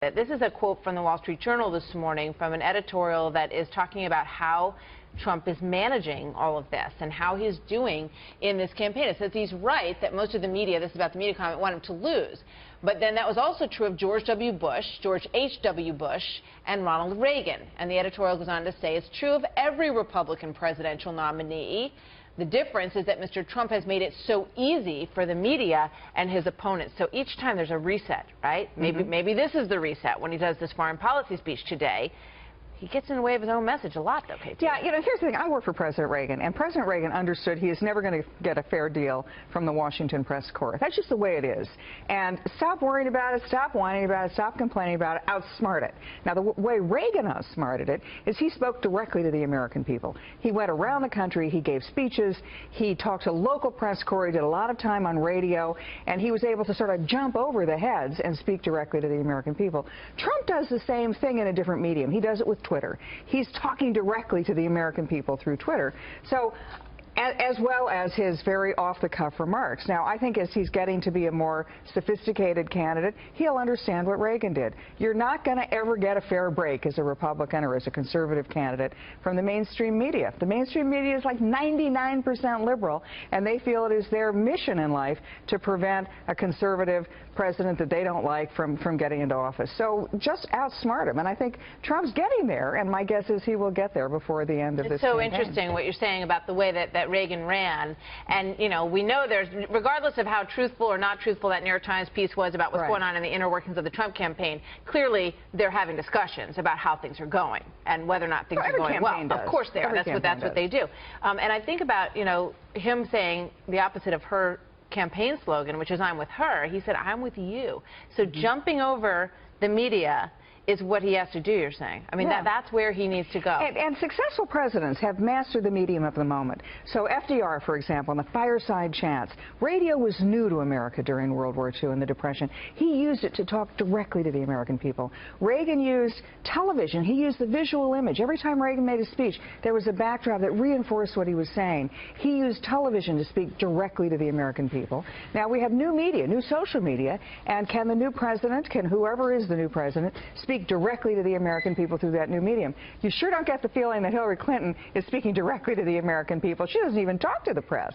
This is a quote from the Wall Street Journal this morning from an editorial that is talking about how Trump is managing all of this and how he's doing in this campaign. It says he's right that most of the media, this is about the media comment, want him to lose. But then that was also true of George W. Bush, George H.W. Bush, and Ronald Reagan. And the editorial goes on to say it's true of every Republican presidential nominee. The difference is that Mr. Trump has made it so easy for the media and his opponents. So each time there's a reset, right? Maybe this is the reset when he does this foreign policy speech today. He gets in the way of his own message a lot, though, Kate. Yeah, you know, here's the thing. I worked for President Reagan, and President Reagan understood he is never going to get a fair deal from the Washington press corps. That's just the way it is. And stop worrying about it, stop whining about it, stop complaining about it, outsmart it. Now, the way Reagan outsmarted it is he spoke directly to the American people. He went around the country, he gave speeches, he talked to local press corps, he did a lot of time on radio, and he was able to sort of jump over the heads and speak directly to the American people. Trump does the same thing in a different medium. He does it with Twitter. He's talking directly to the American people through Twitter. So, as well as his very off-the-cuff remarks. Now, I think as he's getting to be a more sophisticated candidate, he'll understand what Reagan did. You're not going to ever get a fair break as a Republican or as a conservative candidate from the mainstream media. The mainstream media is like 99% liberal, and they feel it is their mission in life to prevent a conservative president that they don't like from getting into office. So just outsmart him, and I think Trump's getting there, and my guess is he will get there before the end of this campaign. It's so interesting what you're saying about the way that Reagan ran, and you know, we know there's, regardless of how truthful or not truthful that New York Times piece was about what's going on in the inner workings of the Trump campaign, clearly they're having discussions about how things are going and whether or not things are going well. Of course they are. That's what they do. And I think about, you know, him saying the opposite of her campaign slogan, which is "I'm with her." He said, "I'm with you." So jumping over the media is what he has to do, you're saying. I mean, that's where he needs to go. And successful presidents have mastered the medium of the moment. So FDR, for example, in the fireside chats, radio was new to America during World War II and the Depression. He used it to talk directly to the American people. Reagan used television. He used the visual image. Every time Reagan made a speech, there was a backdrop that reinforced what he was saying. He used television to speak directly to the American people. Now, we have new media, new social media, and can the new president, can whoever is the new president, speak directly to the American people through that new medium? You sure don't get the feeling that Hillary Clinton is speaking directly to the American people. She doesn't even talk to the press.